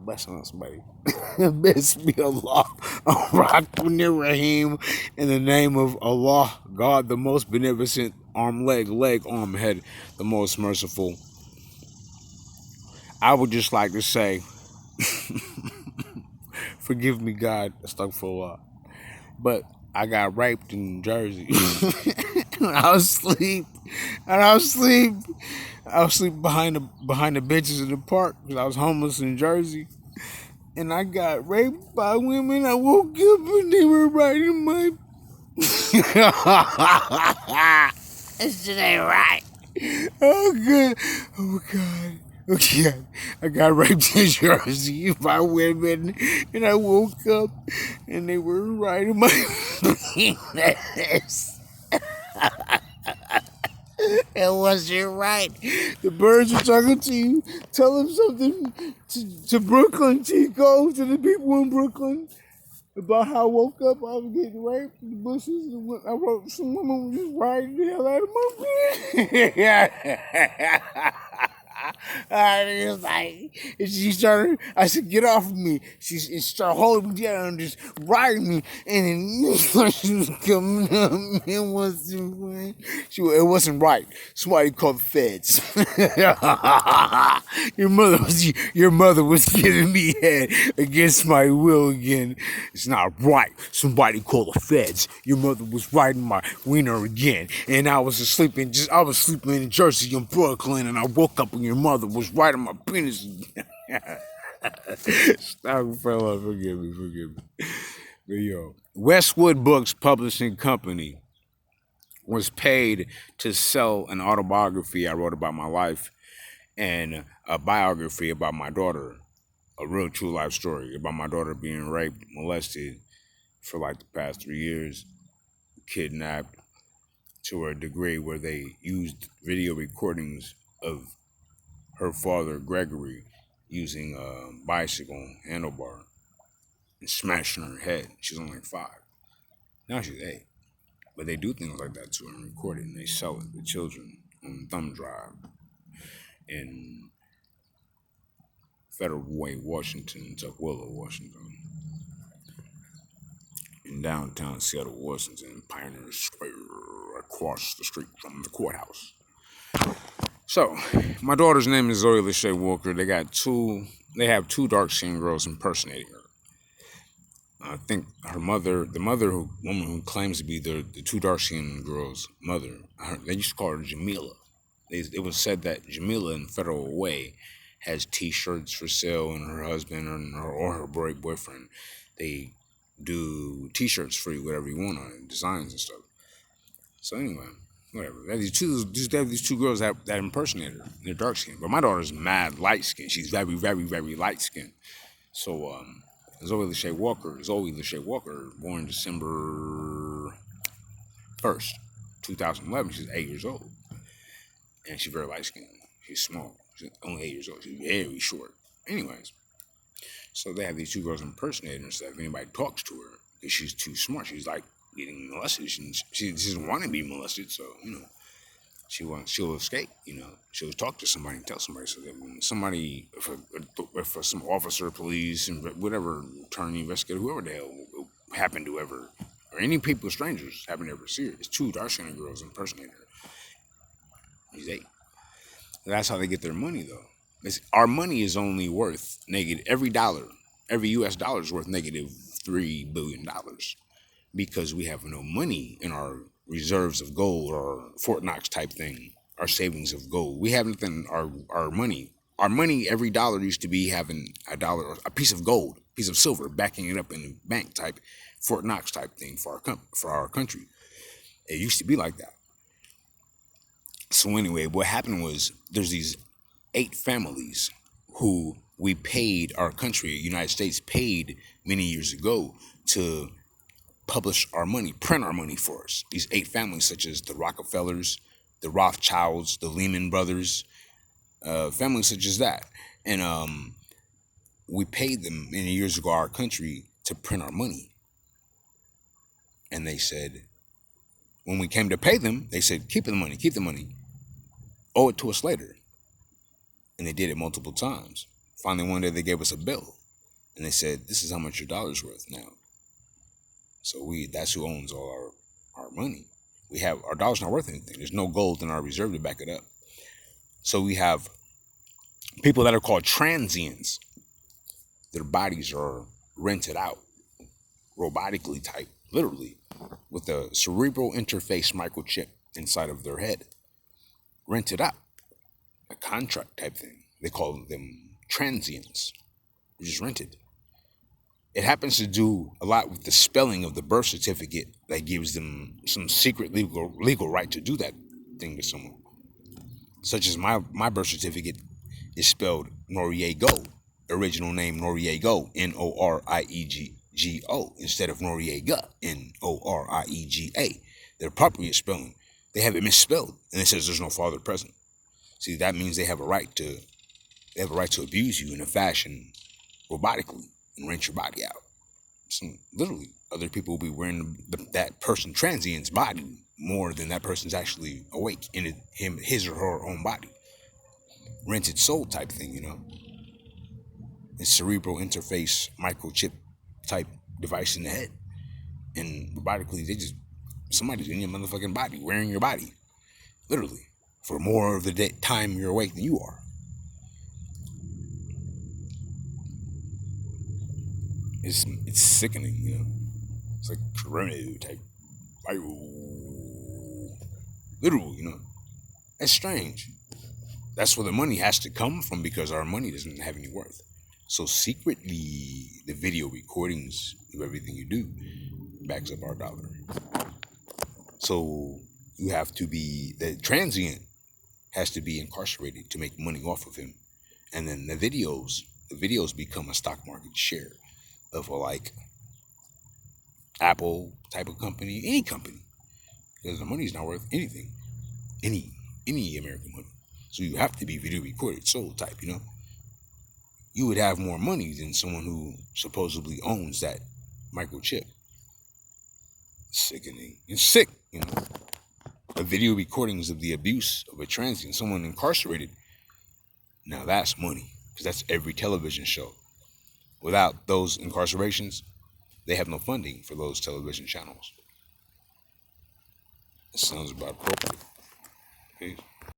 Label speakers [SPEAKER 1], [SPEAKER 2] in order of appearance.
[SPEAKER 1] blessing on somebody. Bismillah, Ar-Rahman Rahim, in the name of Allah, God, the most beneficent, arm, leg, arm, head, the most merciful. I would just like to say, forgive me, God, astaghfirullah. But I got raped in Jersey. And I was asleep. And I was asleep. I was asleep behind the benches in the park because I was homeless in Jersey. And I got raped by women. I woke up and they were right in my. This shit ain't right. Oh god. Oh god. Okay, I got raped in Jersey by women, and I woke up, and they were right in my penis. It wasn't right. The birds are talking to you. Tell them something to Brooklyn, Chico, to the people in Brooklyn about how I woke up. I was getting raped in the bushes. And I wrote some woman was just riding the hell out of my penis. And it was like, and she started, I said, get off of me. She started holding me down and just riding me. And then she was coming up, it wasn't right. Somebody called the feds. Your mother was giving me head against my will again. It's not right. Somebody called the feds. Your mother was riding my wiener again. And I was sleeping in Jersey in Brooklyn, and I woke up and your mother was riding my penis again. Stop, fella, forgive me. But yo, Westwood Books Publishing Company was paid to sell an autobiography I wrote about my life and a biography about my daughter, a real true life story about my daughter being raped, molested for like the past 3 years, kidnapped to a degree where they used video recordings of her father, Gregory, using a bicycle handlebar and smashing her head. She's only 5. Now she's 8. But they do things like that to her and record it, and they sell it to children on thumb drive in Federal Way, Washington, Tukwila, Washington, in downtown Seattle, Washington, Pioneer Square, across the street from the courthouse. So, my daughter's name is Zoe Lachey Walker. They have 2 dark-skinned girls impersonating her. I think the woman who claims to be the 2 dark-skinned girls' mother, they used to call her Jamila. It was said that Jamila in Federal Way has T-shirts for sale, and her husband or her boyfriend, they do T-shirts for you, whatever you want on it, designs and stuff. So anyway, whatever. These two girls that impersonate her. They're dark skinned, but my daughter's mad light skinned. She's very, very, very light skinned. So Zoe Lachey Walker, born December 1st, 2011. She's 8 years old, and she's very light skinned. She's small. She's only 8 years old. She's very short. Anyways, so they have these 2 girls impersonating her. So if anybody talks to her, because she's too smart, she's like getting molested. She doesn't want to be molested, so she'll escape. She'll talk to somebody and tell somebody. So that when somebody, if some officer, police, and whatever attorney, investigator, whoever the hell happened to ever, or any people, strangers happen to ever see her, it's 2 dark-skinned girls impersonating her. She's 8. That's how they get their money, though. Our money is only worth negative. Every U.S. dollar is worth negative $3 billion because we have no money in our reserves of gold or Fort Knox type thing, our savings of gold. We have nothing. Our money. Our money. Every dollar used to be having a dollar, or a piece of gold, piece of silver, backing it up in a bank type, Fort Knox type thing for our country. It used to be like that. So anyway, what happened was there's these 8 families who we paid, our country, United States, paid many years ago to publish our money, print our money for us. These 8 families, such as the Rockefellers, the Rothschilds, the Lehman Brothers, families such as that. And we paid them many years ago, our country, to print our money. And they said, when we came to pay them, they said, keep the money, owe it to us later. And they did it multiple times Finally, one day they gave us a bill, and they said, "This is how much your dollar's worth now." So that's who owns all our money. We have our dollar's not worth anything. There's no gold in our reserve to back it up. So we have people that are called transients. Their bodies are rented out, robotically type, literally, with a cerebral interface microchip inside of their head. Rented out, a contract type thing. They call them transients. They're just rented. It happens to do a lot with the spelling of the birth certificate that gives them some secret legal right to do that thing to someone. Such as my birth certificate is spelled Noriego, original name Noriego, Noriego, instead of Noriega, Noriega. The appropriate spelling, they have it misspelled, and it says there's no father present. See, that means they have a right to abuse you in a fashion robotically and rent your body out. So literally, other people will be wearing that person transient's body more than that person's actually awake in his or her own body. Rented soul type thing, It's cerebral interface microchip type device in the head, and robotically somebody's in your motherfucking body, wearing your body, literally, for more of the time you're awake than you are. It's sickening, It's like Corona type, literally, That's strange. That's where the money has to come from, because our money doesn't have any worth. So secretly, the video recordings of everything you do backs up our dollar. So the transient has to be incarcerated to make money off of him. And then the videos become a stock market share of like Apple type of company, any company, because the money's not worth anything, any American money. So you have to be video recorded soul type, You would have more money than someone who supposedly owns that microchip. Sickening. It's sick, The video recordings of the abuse of a transient, someone incarcerated. Now that's money, because that's every television show. Without those incarcerations, they have no funding for those television channels. It sounds about appropriate. Peace.